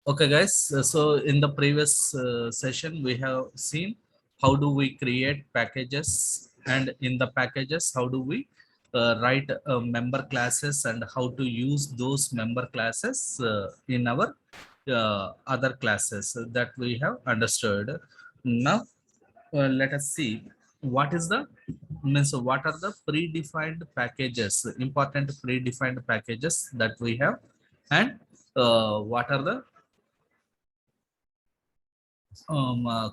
Okay, guys. So in the previous session, we have seen how do we create packages, and in the packages, how do we write member classes and how to use those member classes in our other classes that we have understood. Now, let us see what is the means. What are the predefined packages? Important predefined packages that we have, and what are the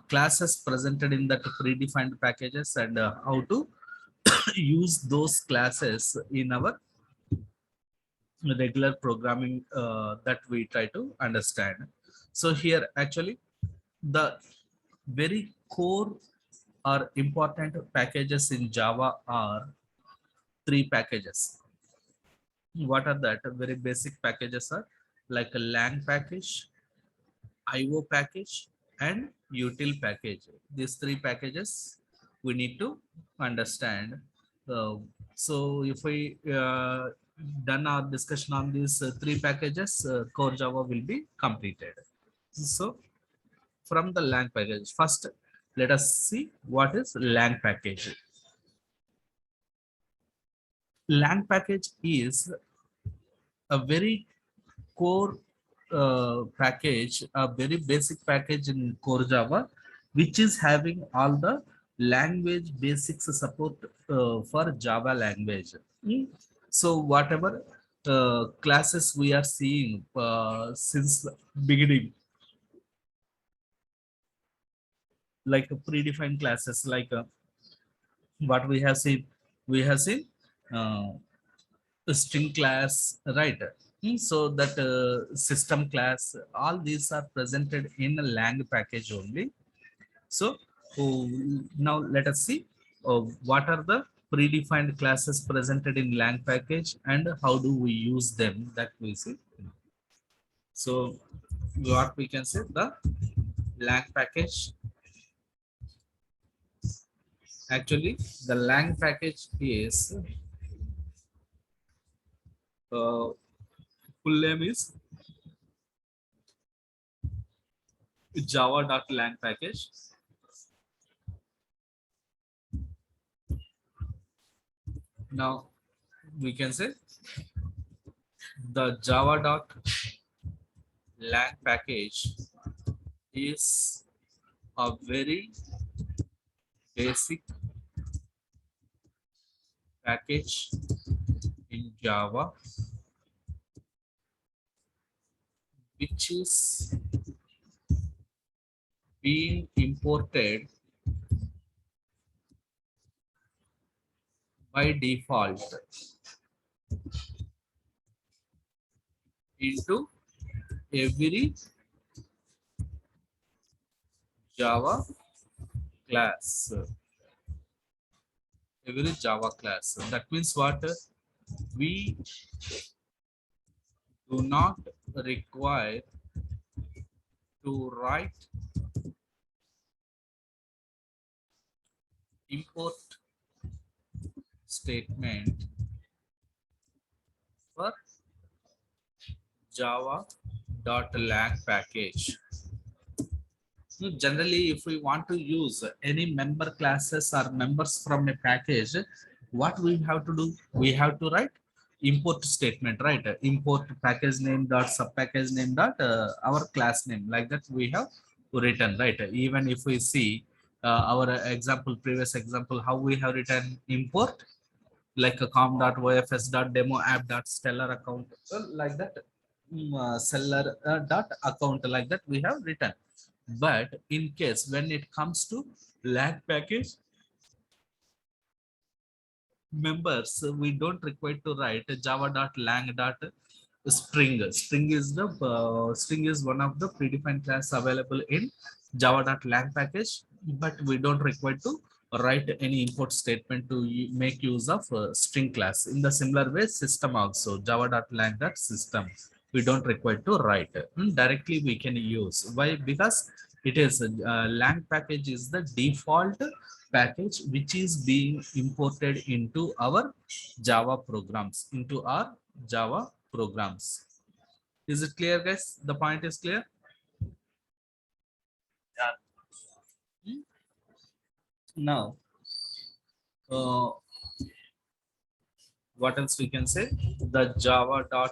classes presented in that predefined packages, and how to use those classes in our regular programming that we try to understand. So here actually the very core or important packages in Java are three packages. What are that? Very basic packages are like a lang package, IO package, and util package. These three packages we need to understand. Uh, so if we done our discussion on these three packages, core Java will be completed. So from the lang package, first let us see what is lang package. Lang package is a very core package, a very basic package in core Java, which is having all the language basics support for Java language. Mm. So whatever classes we are seeing since the beginning, like predefined classes, like what we have seen uh, a string class, right? So that system class, all these are presented in a lang package only. So oh, now let us see what are the predefined classes presented in lang package and how do we use them, that we see. So what we can say, the lang package, actually the lang package is full name is java.lang package. Now we can say the java.lang package is a very basic package in Java, which is being imported by default into every Java class. Every Java class. That means what? We do not require to write import statement for java.lang package. So generally, if we want to use any member classes or members from a package, what we have to do? We have to write import statement, right? Import package name dot sub package name dot our class name, like that we have written, right? Even if we see our example, previous example, how we have written import, like a com.ofs.demo app.stellar account, like that, seller dot account, like that we have written. But in case when it comes to lag package members, we don't require to write java.lang.string. String is one of the predefined class available in java.lang package, but we don't require to write any import statement to make use of string class. In the similar way, system also java.lang.system, we don't require to write. Directly we can use. Why? Because it is lang package is the default package which is being imported into our Java programs, into our Java programs. Is it clear, guys? The point is clear. Now, what else we can say? The java.lang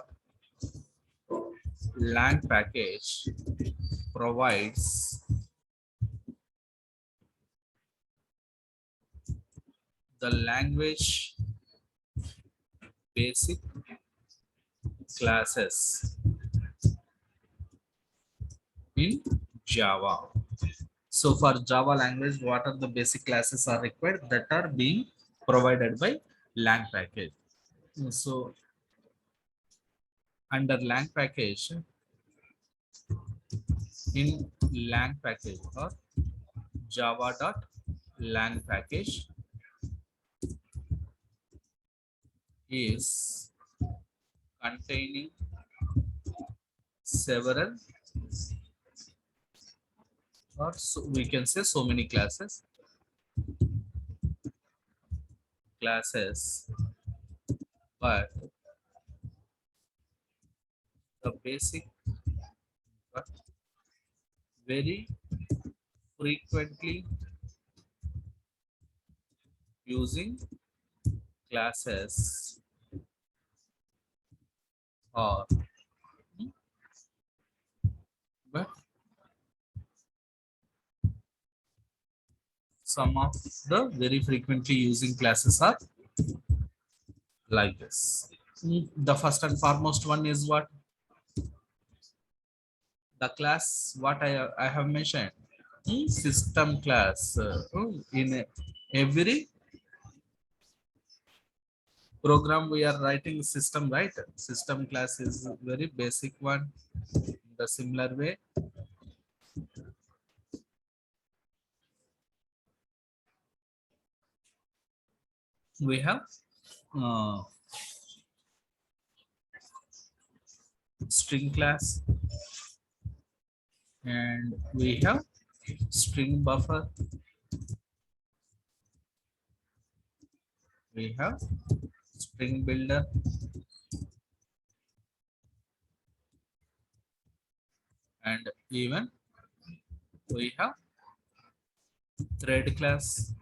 package provides the language basic classes in Java. So for Java language, what are the basic classes are required that are being provided by lang package? So under lang package, in lang package or java.lang package is containing several, or so we can say so many classes, but the basic but very frequently using classes are, but some of the very frequently using classes are like this. The first and foremost one is what? The class what I have mentioned, system class. In every program we are writing system, right? System class is very basic one. The similar way, we have uh, string class, and we have string buffer, we have string builder, and even we have thread class,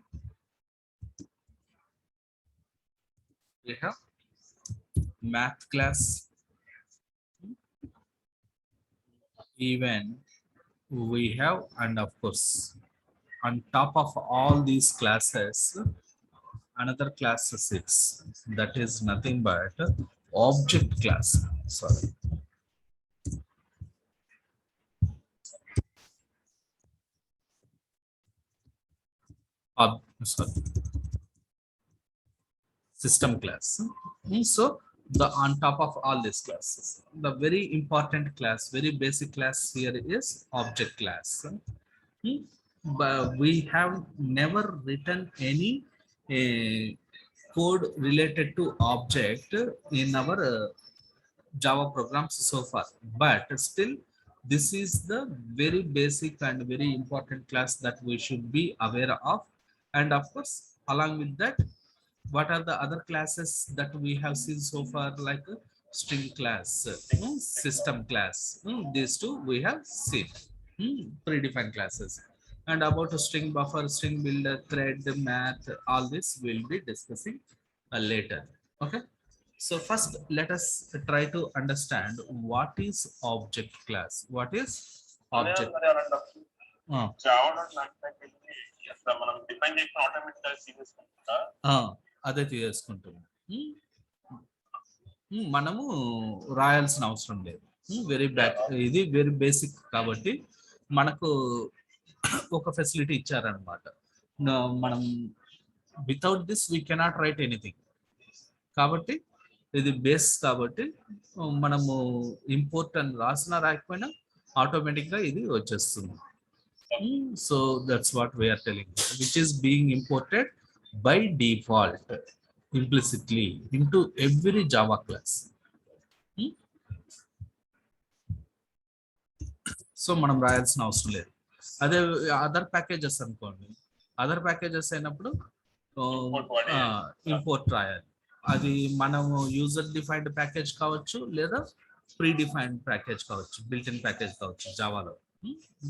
we have math class, even we have, and of course on top of all these classes another class sits, that is nothing but object class. Sorry, sorry, system class. So the on top of all these classes, the very important class, very basic class here is object class. Hmm, but we have never written any code related to object in our Java programs so far, but still this is the very basic and very important class that we should be aware of. And of course along with that, what are the other classes that we have seen so far, like string class, system class, these two we have seen, predefined classes. And about a string buffer, string builder, thread, math, all this we'll be discussing later. Okay, so first let us try to understand what is object class. What is object? అదే తీసుకుంటున్నాం. మనము రాయాల్సిన అవసరం లేదు. Very back, ఇది very basic కాబట్టి మనకు ఒక facility ఇచ్చారనమాట. మనం without this we cannot write anything. కాబట్టి ఇది బేస్ కాబట్టి మనము ఇంపోర్ట్ అని రాసినా రాకపోయినా ఆటోమేటిక్గా ఇది వచ్చేస్తుంది. So that's what we are telling, which is being imported by default implicitly into every Java class. So మనం రాయాల్సిన అవసరం లేదు. అదే అదర్ ప్యాకేజెస్ అనుకోండి, అదర్ ప్యాకేజెస్ అయినప్పుడు ఇంపోర్ట్ రాయాలి. అది మనము యూజర్ డిఫైన్డ్ ప్యాకేజ్ కావచ్చు, లేదా ప్రీ డిఫైన్డ్ ప్యాకేజ్ కావచ్చు, బిల్ట్ ఇన్ ప్యాకేజ్ కావచ్చు జావాలో.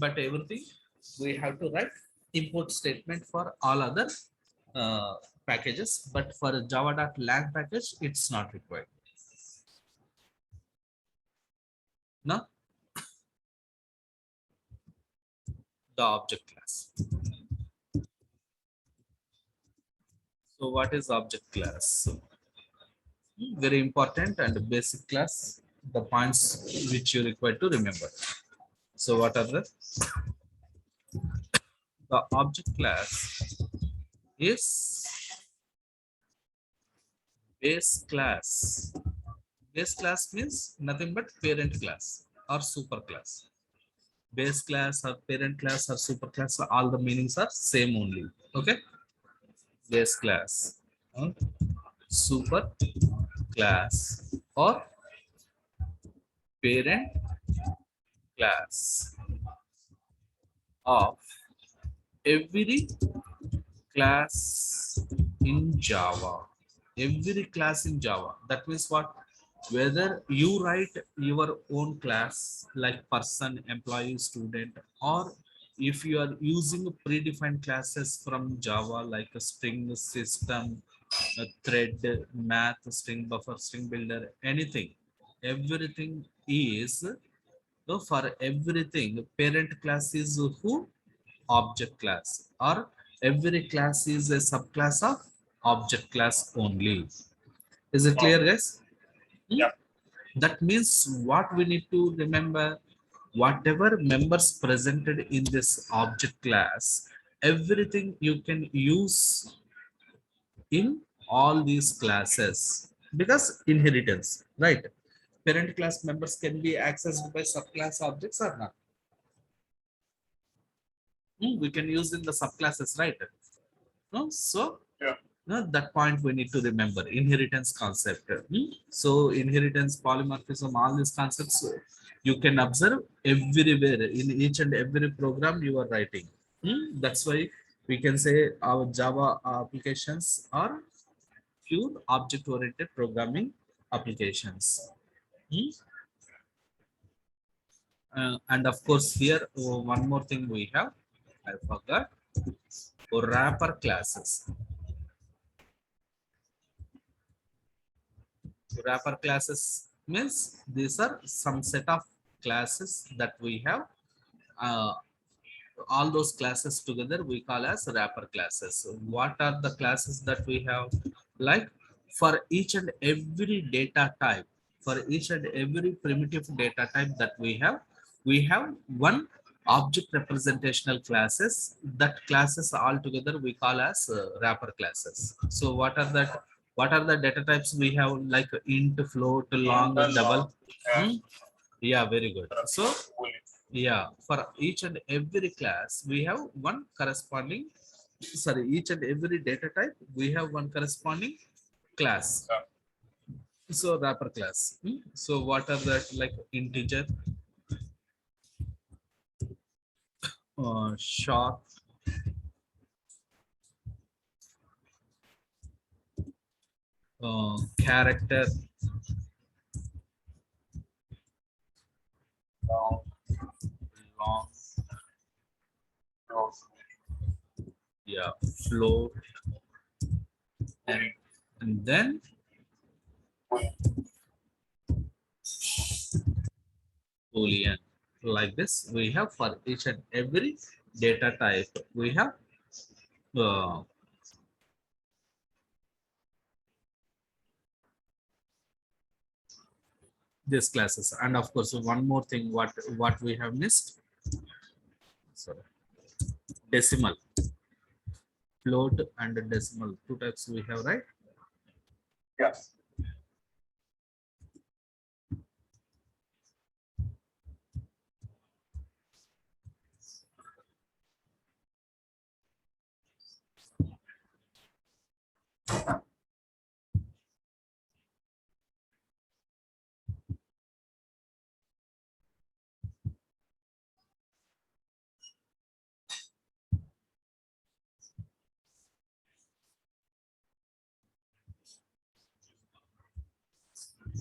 But everything we have to write import statement for all other uh, packages, but for java.lang package, it's not required. Now, the object class. So what is object class? Very important and basic class, the points which you require to remember. So what are the object class is base class. Base class means nothing but parent class or super class. Base class or parent class or super class, all the meanings are same only. Okay, base class, super class or parent class of every class in Java. Every class in Java. That means what? Whether you write your own class like person, employee, student, or if you are using predefined classes from Java like a string system, a thread, math, string buffer, string builder, anything, everything is so for everything, parent class is who? Object class, or every class is a subclass of object class only. Is it clear, Okay. guys? Hmm? Yeah. That means what we need to remember, whatever members presented in this object class, everything you can use in all these classes because inheritance, right? Parent class members can be accessed by subclass objects or not. We can use in the subclasses, right? No? So Yeah. that point we need to remember inheritance concept. So inheritance, polymorphism, all these concepts you can observe everywhere in each and every program you are writing. That's why we can say our Java applications are pure object-oriented programming applications. Hmm? And of course, here one more thing we have, I forgot, wrapper classes. Wrapper classes means these are some set of classes that we have. Uh, all those classes together we call as wrapper classes. What are the classes that we have? Like for each and every data type, for each and every primitive data type that we have one object representational classes. That classes all together we call as wrapper classes. So what are that? What are the data types we have, like int, float, long, double? Yeah. Yeah, very good. So Fully. yeah, for each and every class, we have one corresponding, sorry, each and every data type, we have one corresponding class. Yeah. So wrapper class. So what are that, like integer, short, character, Now, long, close. yeah, float, and, and then Fully. boolean. Like this, we have for each and every data type, we have uh, these classes. And of course, one more thing, what we have missed, sorry, decimal, float and decimal, two types we have, right? Yes.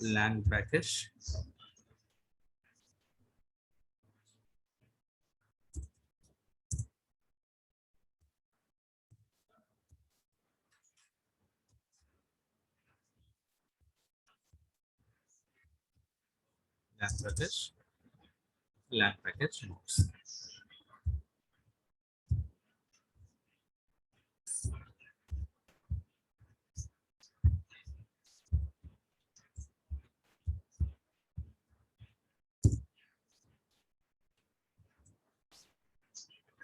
Lang package, lang package nodes.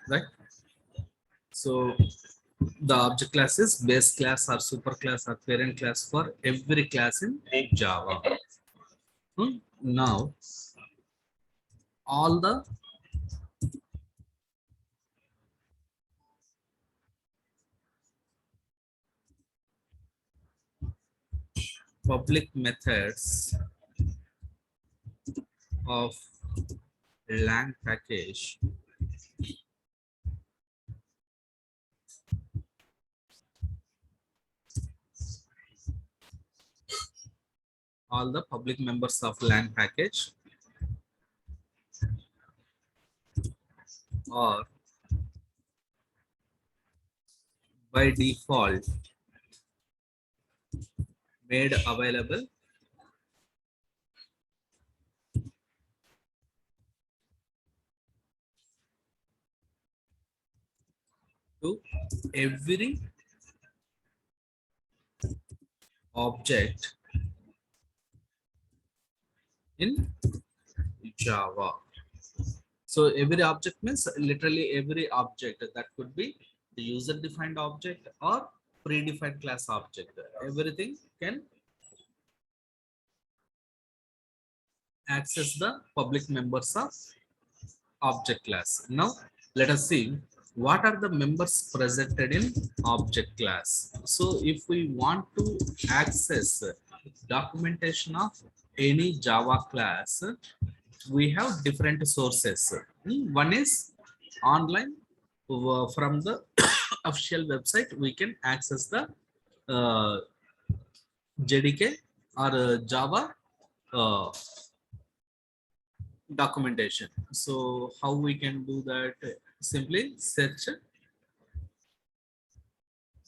Right. So the object class is base class or super class or parent class for every class in Java. Now all the public methods of lang package all the public members of lang package are by default made available to every object in Java. So every object means literally every object that could be the user defined object or predefined class object. Everything can access the public members of object class. Now let us see what are the members presented in object class. So if we want to access documentation of any Java class, we have different sources. One is online from the official website. We can access the JDK or Java uh, documentation. So how we can do that? Simply search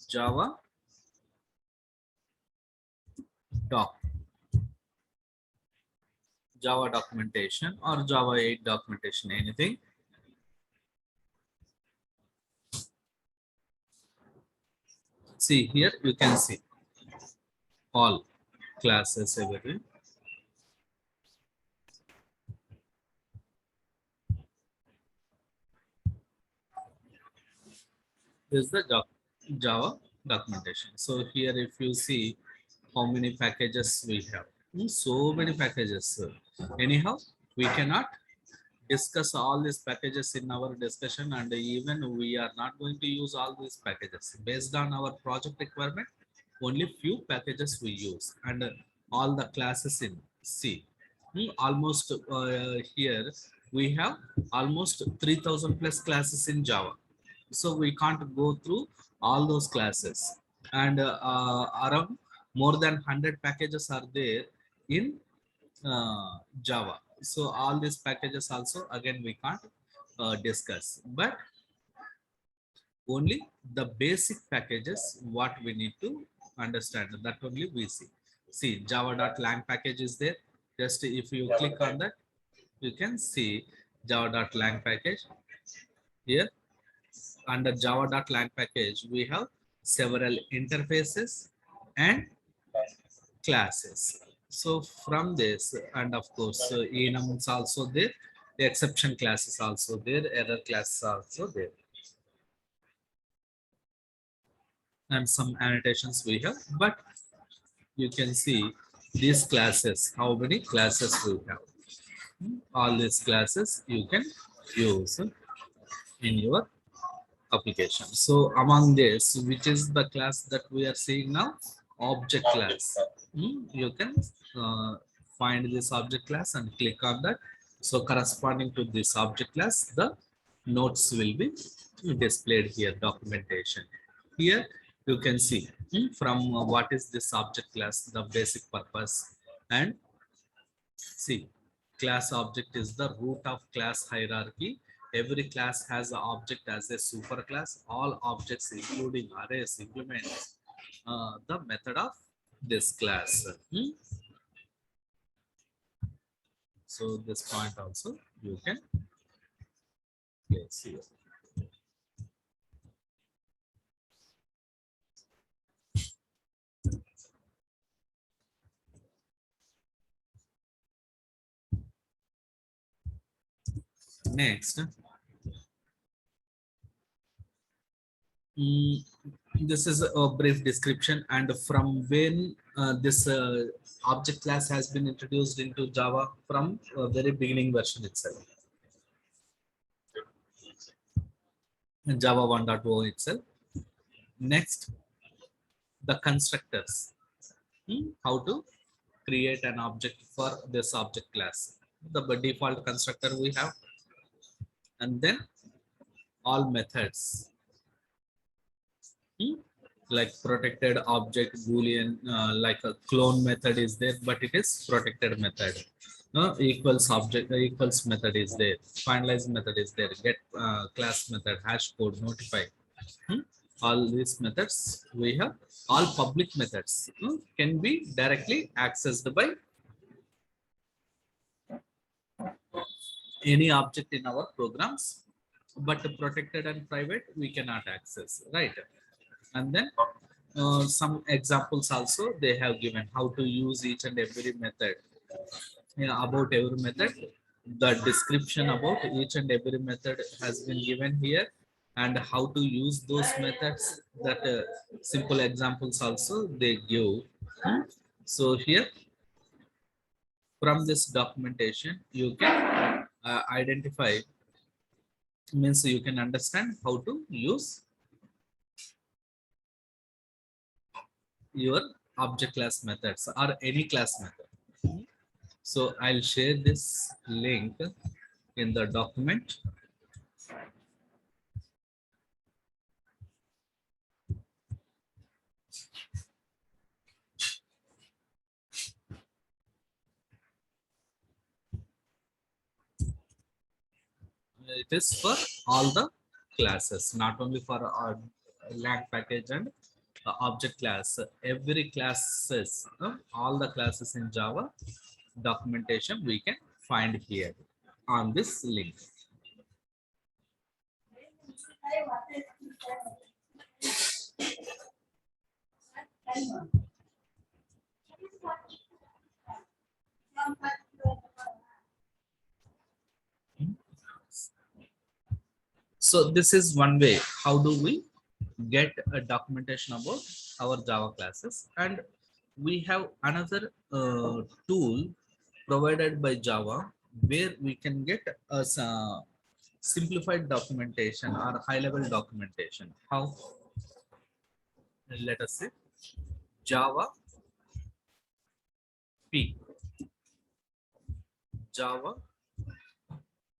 Java doc, Java documentation or Java 8 documentation, anything. See here, you can see all classes, everything. This is the Java documentation. So here, if you see how many packages we have, so many packages. Anyhow, we cannot discuss all these packages in our discussion, and even we are not going to use all these packages based on our project requirement. Only few packages we use, and all the classes in C. Almost here we have almost 3,000 plus classes in Java, so we can't go through all those classes, and around more than 100 packages are there in Java. So all these packages also again we can't discuss, but only the basic packages what we need to understand, that only we see. See, java.lang package is there. Just if you click on that, you can see java.lang package. Here under java.lang package we have several interfaces and classes. So from this, and of course enum is also there, the exception class is also there, error class is also there, and some annotations we have. But you can see these classes, how many classes we have. All these classes you can use in your application. So among this, which is the class that we are seeing now? Object class. You can find this object class and click on that. So corresponding to this object class, the notes will be displayed here, documentation. Here you can see from what is this object class, the basic purpose, and see, class object is the root of class hierarchy. Every class has an object as a superclass. All objects, including arrays, implement the method of this class. So this point also you can place here. Next, mm, this is a brief description and from when this object class has been introduced into Java from very beginning version itself. Java 1.0 itself. Next, the constructors. How to create an object for this object class. The default constructor we have, and then all methods. Like protected object boolean, like a clone method is there, but it is protected method. Equals object equals method is there, finalize method is there, get class method, hash code, notify. Hmm? All these methods we have. All public methods can be directly accessed by any object in our programs, but protected and private we cannot access, right? And then some examples also they have given how to use each and every method. Yeah, about every method, the description about each and every method has been given here, and how to use those methods, that simple examples also they give. So here from this documentation you can identify, means you can understand how to use your object class methods or any class method. So I'll share this link in the document. It is for all the classes, not only for our lang package and object class. Every classes, all the classes in Java documentation we can find here on this link. So this is one way how do we get a documentation about our Java classes. And we have another tool provided by Java where we can get a simplified documentation or high level documentation. How? Let us see. Java P. Java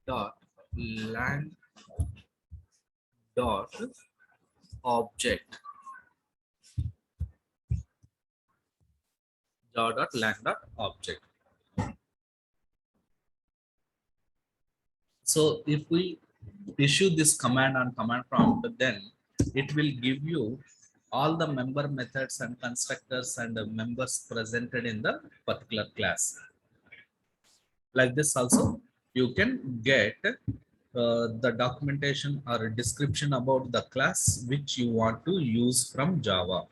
dot lang dot object. Java dot lang dot object. So if we issue this command on command prompt, then it will give you all the member methods and constructors and the members presented in the particular class. Like this also, you can get the documentation or a description about the class which you want to use from Java.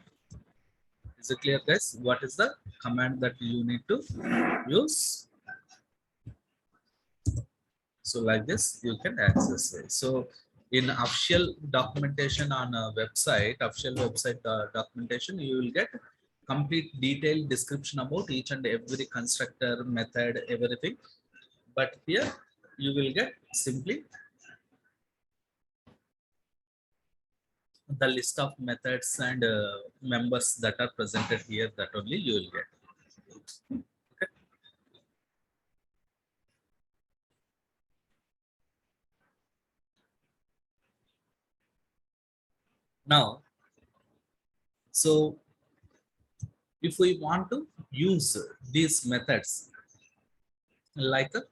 Is it clear, guys? What is the command that you need to use? So like this, you can access it. So in official documentation on a website, official website documentation, you will get complete detailed description about each and every constructor, method, everything. But here you will get simply the list of methods and members that are presented here, that only you will get. Okay. Now, so if we want to use these methods like a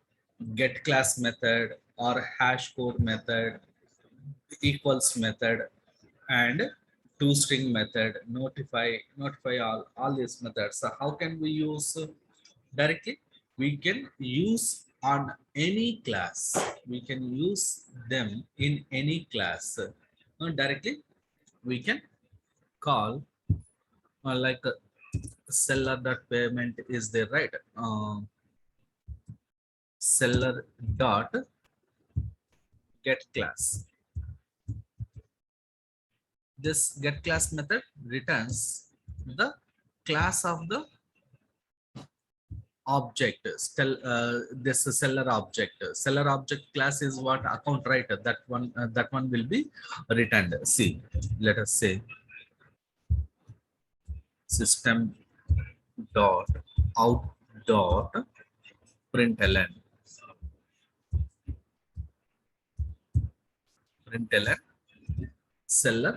get class method or hash code method, equals method, and toString method, notify all these methods. So how can we use directly? We can use on any class. We can use them in any class. Directly we can call like seller dot payment is there, right? Seller dot get class. This get class method returns the class of the object. This seller object class is what account, right? That one will be returned. See, let us say system dot out dot println seller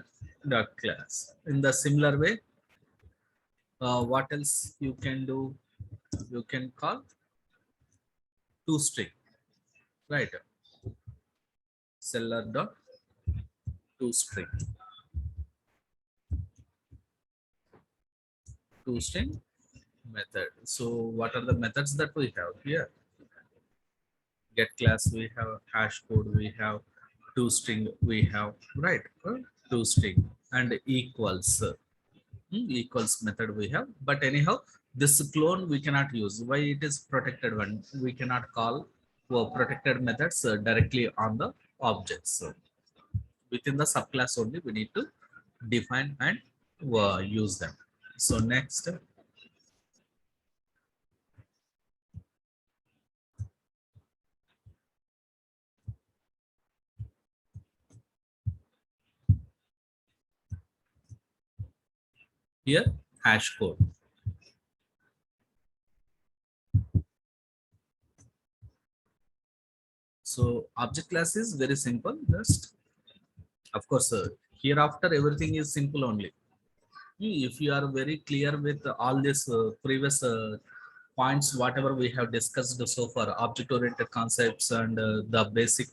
dot class. In the similar way, what else you can do? You can call toString, right? Seller dot toString method. So what are the methods that we have here? Get class we have, hash code we have, toString we have, right? toString and equals. Equals method we have, but anyhow this clone we cannot use. Why? It is protected one. We cannot call protected methods directly on the objects. So within the subclass only we need to define and use them. So next, here hash code. So object class is very simple. Just of course hereafter everything is simple only. If you are very clear with all this previous points, whatever we have discussed so far, object oriented concepts and the basic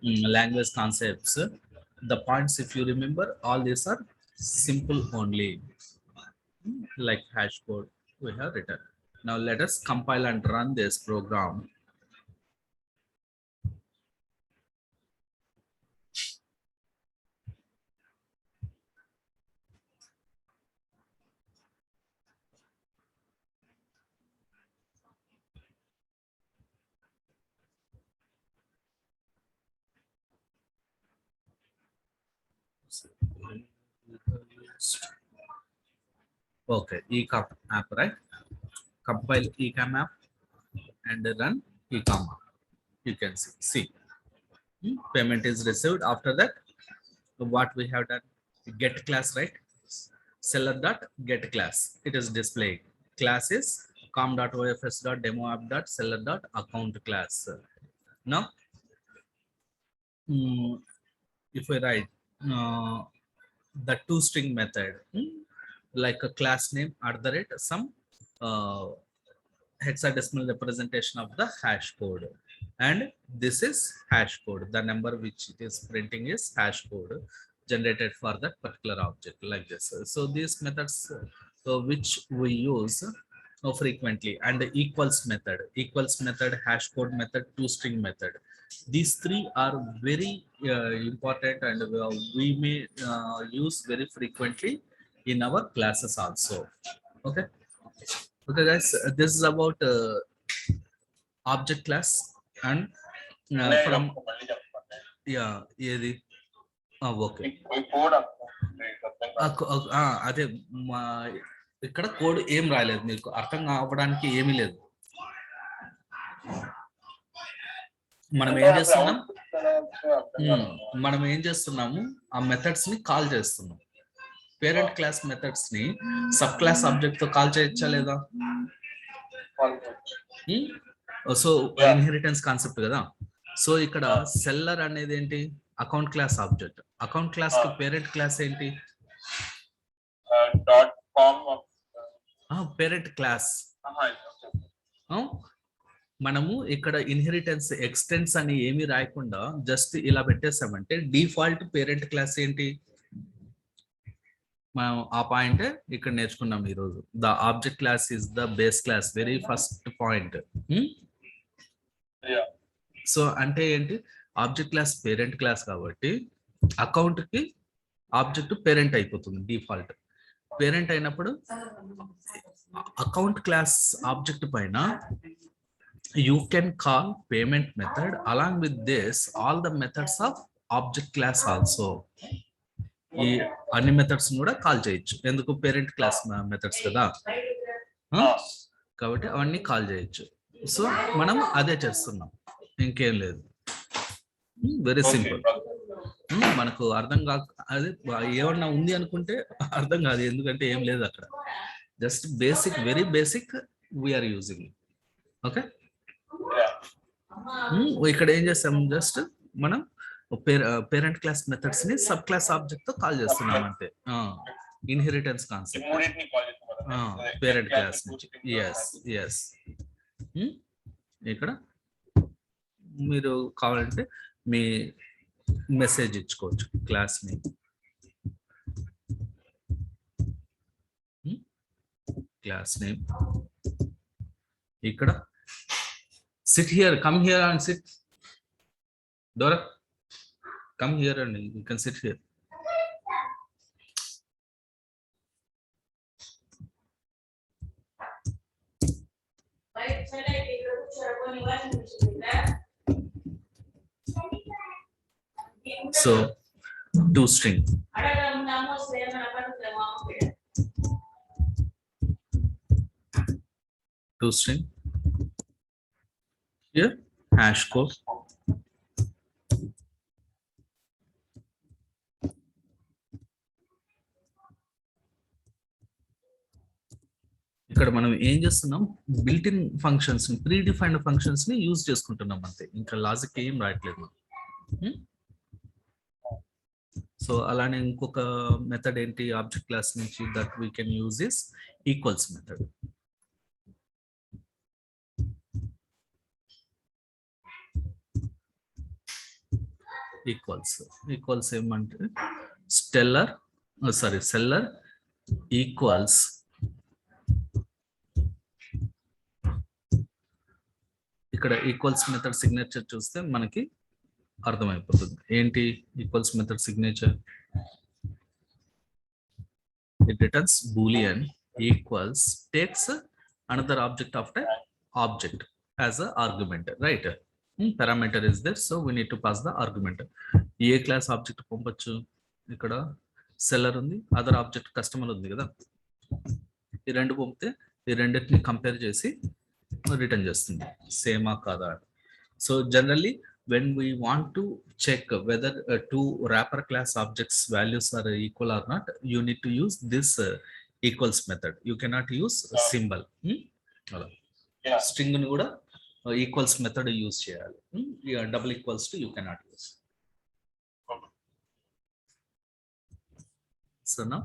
language concepts, the points, if you remember, all these are simple only. Like hash code we have written. Now let us compile and run this program. Okay, ecom app, right? Compile ecom app and run ecom app. You can see payment is received. After that, what we have done, get class, right? Seller dot get class, it is displayed. Class is com.ofs.demo app.seller.account class. Now if we write the toString method, like a class name at the rate some hexadecimal representation of the hash code, and this is hash code. The number which it is printing is hash code generated for that particular object, like this. So these methods which we use frequently, and the equals method, hash code method, toString method, these three are very important, and we may use very frequently in our classes also. Okay. Okay, guys, this is about object class and from yeah, ఏది okay అదే మా ఇక్కడ code ఏం రాలేదు, మీకు అర్థం కావడానికి ఏమీ లేదు. మనం ఏం చేస్తున్నాము, ఆ మెథడ్స్ ని కాల్ చేస్తున్నాం. పేరెంట్ క్లాస్ మెథడ్స్ ని సబ్ క్లాస్ ఆబ్జెక్ట్ తో కాల్ చేయొచ్చా లేదా? సో ఇన్హెరిటెన్స్ కాన్సెప్ట్ కదా. సో ఇక్కడ సెల్లర్ అనేది ఏంటి? Account class object. Account class కి పేరెంట్ క్లాస్ ఏంటి? Parent class. మనము ఇక్కడ ఇన్హెరిటెన్స్ ఎక్స్టెన్స్ అని ఏమి రాయకుండా జస్ట్ ఇలా పెట్టేసామంటే డిఫాల్ట్ పేరెంట్ క్లాస్ ఏంటి? మనం ఆ పాయింట్ ఇక్కడ నేర్చుకున్నాం ఈరోజు. The object class is the base class, very first point. Yeah. So అంటే ఏంటి, ఆబ్జెక్ట్ క్లాస్ పేరెంట్ క్లాస్ కాబట్టి అకౌంట్ కి ఆబ్జెక్ట్ పేరెంట్ అయిపోతుంది డిఫాల్ట్. పేరెంట్ అయినప్పుడు అకౌంట్ క్లాస్ ఆబ్జెక్ట్ పైన you can call payment method along with this all the methods of object class also. ఈ అన్ని methods కూడా కాల్ చేయొచ్చు, ఎందుకు పేరెంట్ క్లాస్ మెథడ్స్ కదా. కాబట్టి అవన్నీ కాల్ చేయొచ్చు. సో మనం అదే చేస్తున్నాం, ఇంకేం లేదు. Very simple. మనకు అర్థం కాక అదే ఏమన్నా ఉంది అనుకుంటే అర్థం కాదు, ఎందుకంటే ఏం లేదు అక్కడ. Just basic, very basic we're using. Okay, ఇక్కడ ఏం చేస్తాం, జస్ట్ మనం పేరెంట్ క్లాస్ మెథడ్స్ ని సబ్ క్లాస్ ఆబ్జెక్ట్ తో కాల్ చేస్తున్నాం అంతే. ఇన్హెరిటెన్స్ కాన్సెప్ట్ పేరెంట్ క్లాస్ నుంచి. Yes yes. ఇక్కడ మీరు కావాలంటే మీ మెసేజ్ ఇచ్చుకోవచ్చు క్లాస్ నేమ్. క్లాస్ నేమ్ ఇక్కడ sit here, come here and sit. డోరా come here and you can sit here. So toString, toString here hash code. ఇక్కడ మనం ఏం చేస్తున్నాం, built in functions, pre defined functions ని యూజ్ చేసుకుంటున్నాం అంతే, ఇంకా లాజిక్ ఏం రాయట్లేదు మనం. సో అలానే ఇంకొక మెథడ్ ఏంటి ఆబ్జెక్ట్ క్లాస్ నుంచి that we can use is equals method. Equals ఏమంటే సెల్లర్ ఈక్వల్స్ ఇక్కడ ఈక్వల్స్ మెథడ్ సిగ్నేచర్ చూస్తే మనకి అర్థమైపోతుంది ఏంటి equals method signature. It returns boolean equals takes another object of type object as a argument, right. Parameter is there, so we need to pass the argument. ఏ class object పంపొచ్చు, ఇక్కడ seller ఉంది, other object customer ఉంది కదా, ఈ రెండు పంపితే ఈ రెండింటిని కంపేర్ చేసి రిటర్న్ చేస్తుంది సేమా కాదా. So generally when we want to check whether two wrapper class objects values are equal or not, you need to use this equals method. You cannot use a symbol. String ni kuda equals method use cheyali. Double equals to you cannot use. So now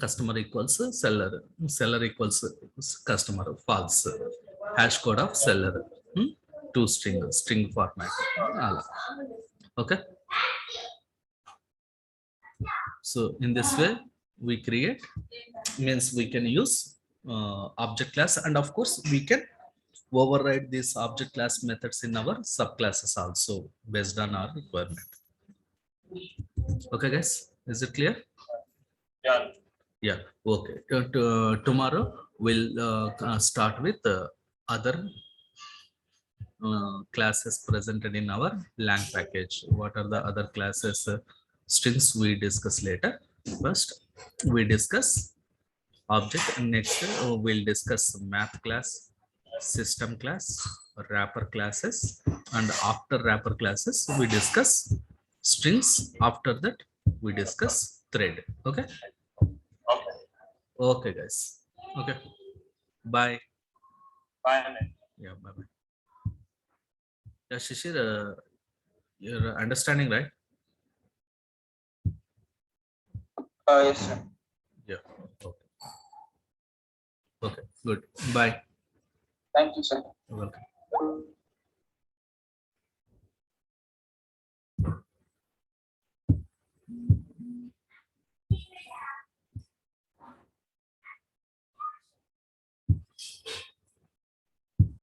customer equals seller equals customer, false, hash code of seller, string format. Okay, so in this way we create, means we can use object class, and of course we can override these object class methods in our subclasses also based on our requirement. Okay guys, is it clear? Yeah, okay. Tomorrow we'll start with other classes presented in our lang package. What are the other classes? Strings we discuss later. First we discuss object, and next we'll discuss map class, system class, wrapper classes, and after wrapper classes we discuss strings. After that we discuss thread. Okay. Okay guys, okay, bye. Yeah, bye bye. Yeah, Shishir, you're understanding, right? Yes sir. Yeah, okay. Okay, good. Bye. Thank you, sir. You're welcome.